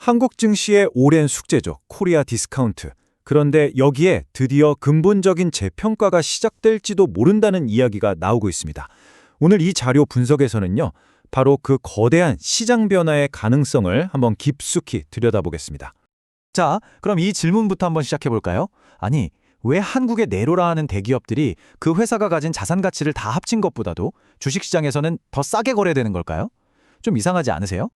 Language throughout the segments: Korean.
한국 증시의 오랜 숙제죠. 코리아 디스카운트. 그런데 여기에 드디어 근본적인 재평가가 시작될지도 모른다는 이야기가 나오고 있습니다. 오늘 이 자료 분석에서는요, 바로 그 거대한 시장 변화의 가능성을 한번 깊숙이 들여다보겠습니다. 자, 그럼 이 질문부터 한번 시작해 볼까요? 아니, 왜 한국의 네로라 하는 대기업들이 그 회사가 가진 자산 가치를 다 합친 것보다도 주식시장에서는 더 싸게 거래되는 걸까요? 좀 이상하지 않으세요?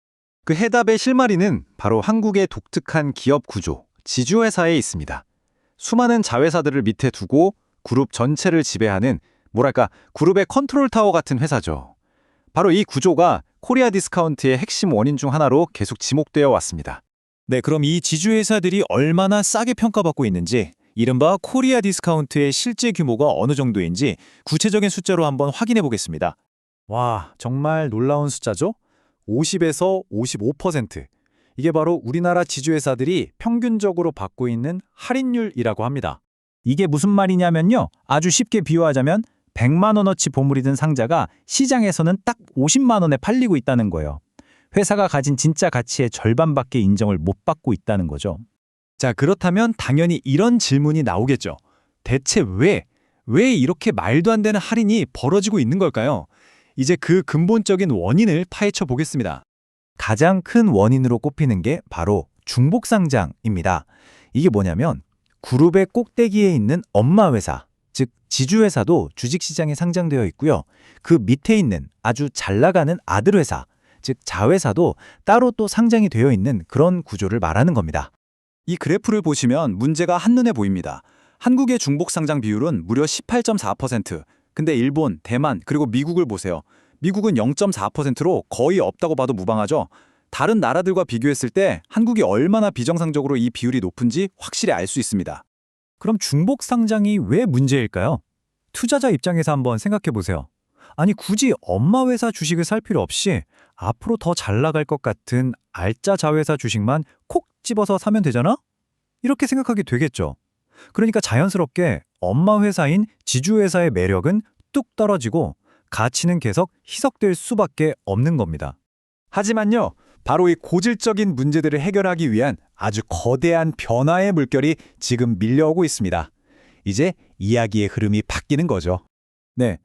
그 해답의 실마리는 바로 한국의 독특한 기업 구조, 지주회사에 있습니다. 수많은 자회사들을 밑에 두고 그룹 전체를 지배하는 그룹의 컨트롤 타워 같은 회사죠. 바로 이 구조가 코리아 디스카운트의 핵심 원인 중 하나로 계속 지목되어 왔습니다. 네, 그럼 이 지주회사들이 얼마나 싸게 평가받고 있는지, 이른바 코리아 디스카운트의 실제 규모가 어느 정도인지 구체적인 숫자로 한번 확인해 보겠습니다. 와, 정말 놀라운 숫자죠? 50에서 55%. 이게 바로 우리나라 지주회사들이 평균적으로 받고 있는 할인율이라고 합니다. 이게 무슨 말이냐면요. 아주 쉽게 비유하자면 100만 원어치 보물이 든 상자가 시장에서는 딱 50만 원에 팔리고 있다는 거예요. 회사가 가진 진짜 가치의 절반밖에 인정을 못 받고 있다는 거죠. 자, 그렇다면 당연히 이런 질문이 나오겠죠. 대체 왜 이렇게 말도 안 되는 할인이 벌어지고 있는 걸까요? 이제 그 근본적인 원인을 파헤쳐 보겠습니다. 가장 큰 원인으로 꼽히는 게 바로 중복상장입니다. 이게 뭐냐면 그룹의 꼭대기에 있는 엄마 회사, 즉 지주회사도 주식시장에 상장되어 있고요. 그 밑에 있는 아주 잘 나가는 아들 회사, 즉 자회사도 따로 또 상장이 되어 있는 그런 구조를 말하는 겁니다. 이 그래프를 보시면 문제가 한눈에 보입니다. 한국의 중복 상장 비율은 무려 18.4%. 근데 일본, 대만, 그리고 미국을 보세요. 미국은 0.4%로 거의 없다고 봐도 무방하죠. 다른 나라들과 비교했을 때 한국이 얼마나 비정상적으로 이 비율이 높은지 확실히 알 수 있습니다. 그럼 중복 상장이 왜 문제일까요? 투자자 입장에서 한번 생각해 보세요. 아니, 굳이 엄마 회사 주식을 살 필요 없이 앞으로 더 잘 나갈 것 같은 알짜 자회사 주식만 콕 집어서 사면 되잖아? 이렇게 생각하게 되겠죠. 그러니까 자연스럽게 엄마 회사인 지주회사의 매력은 뚝 떨어지고 가치는 계속 희석될 수밖에 없는 겁니다. 하지만요, 바로 이 고질적인 문제들을 해결하기 위한 아주 거대한 변화의 물결이 지금 밀려오고 있습니다. 이제 이야기의 흐름이 바뀌는 거죠. 네,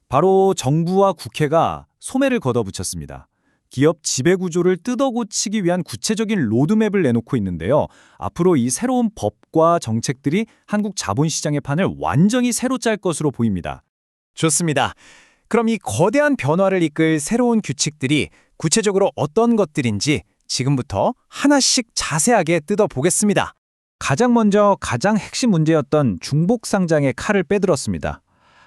바로 정부와 국회가 소매를 걷어붙였습니다. 기업 지배구조를 뜯어고치기 위한 구체적인 로드맵을 내놓고 있는데요. 앞으로 이 새로운 법과 정책들이 한국 자본시장의 판을 완전히 새로 짤 것으로 보입니다. 좋습니다. 그럼 이 거대한 변화를 이끌 새로운 규칙들이 구체적으로 어떤 것들인지 지금부터 하나씩 자세하게 뜯어보겠습니다. 가장 먼저 가장 핵심 문제였던 중복 상장의 칼을 빼들었습니다.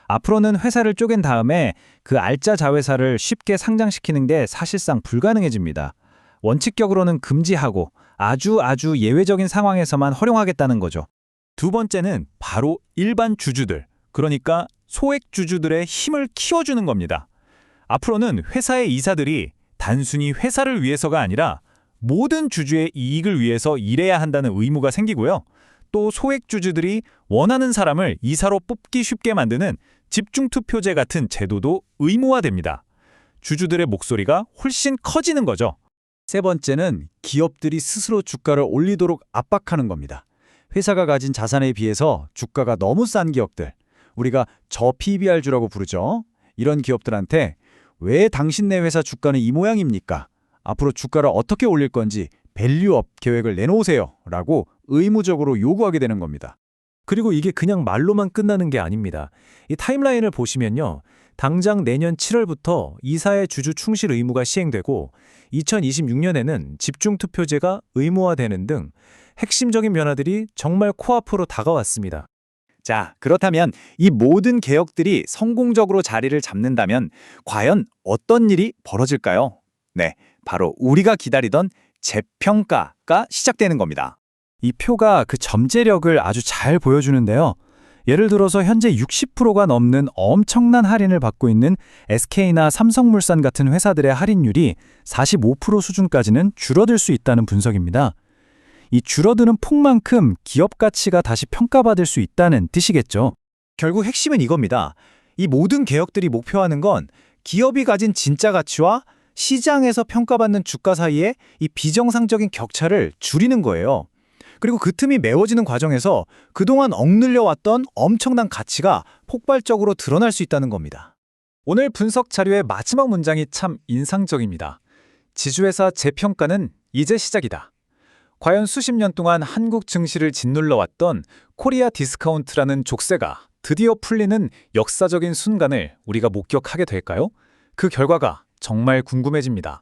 앞으로는 회사를 쪼갠 다음에 그 알짜 자회사를 쉽게 상장시키는 게 사실상 불가능해집니다. 원칙적으로는 금지하고 아주 예외적인 상황에서만 허용하겠다는 거죠. 두 번째는 바로 일반 주주들, 그러니까 소액 주주들의 힘을 키워주는 겁니다. 앞으로는 회사의 이사들이 단순히 회사를 위해서가 아니라 모든 주주의 이익을 위해서 일해야 한다는 의무가 생기고요. 또 소액 주주들이 원하는 사람을 이사로 뽑기 쉽게 만드는 집중투표제 같은 제도도 의무화됩니다. 주주들의 목소리가 훨씬 커지는 거죠. 세 번째는 기업들이 스스로 주가를 올리도록 압박하는 겁니다. 회사가 가진 자산에 비해서 주가가 너무 싼 기업들, 우리가 저 PBR주라고 부르죠. 이런 기업들한테 왜 당신네 회사 주가는 이 모양입니까? 앞으로 주가를 어떻게 올릴 건지 밸류업 계획을 내놓으세요. 라고 의무적으로 요구하게 되는 겁니다. 그리고 이게 그냥 말로만 끝나는 게 아닙니다. 이 타임라인을 보시면요. 당장 내년 7월부터 이사의 주주 충실 의무가 시행되고 2026년에는 집중투표제가 의무화되는 등 핵심적인 변화들이 정말 코앞으로 다가왔습니다. 자, 그렇다면 이 모든 개혁들이 성공적으로 자리를 잡는다면 과연 어떤 일이 벌어질까요? 네, 바로 우리가 기다리던 재평가가 시작되는 겁니다. 이 표가 그 잠재력을 아주 잘 보여주는데요. 예를 들어서 현재 60%가 넘는 엄청난 할인을 받고 있는 SK나 삼성물산 같은 회사들의 할인율이 45% 수준까지는 줄어들 수 있다는 분석입니다. 이 줄어드는 폭만큼 기업 가치가 다시 평가받을 수 있다는 뜻이겠죠. 결국 핵심은 이겁니다. 이 모든 개혁들이 목표하는 건 기업이 가진 진짜 가치와 시장에서 평가받는 주가 사이에 이 비정상적인 격차를 줄이는 거예요. 그리고 그 틈이 메워지는 과정에서 그동안 억눌려 왔던 엄청난 가치가 폭발적으로 드러날 수 있다는 겁니다. 오늘 분석 자료의 마지막 문장이 참 인상적입니다. 지주회사 재평가는 이제 시작이다. 과연 수십 년 동안 한국 증시를 짓눌러왔던 코리아 디스카운트라는 족쇄가 드디어 풀리는 역사적인 순간을 우리가 목격하게 될까요? 그 결과가 정말 궁금해집니다.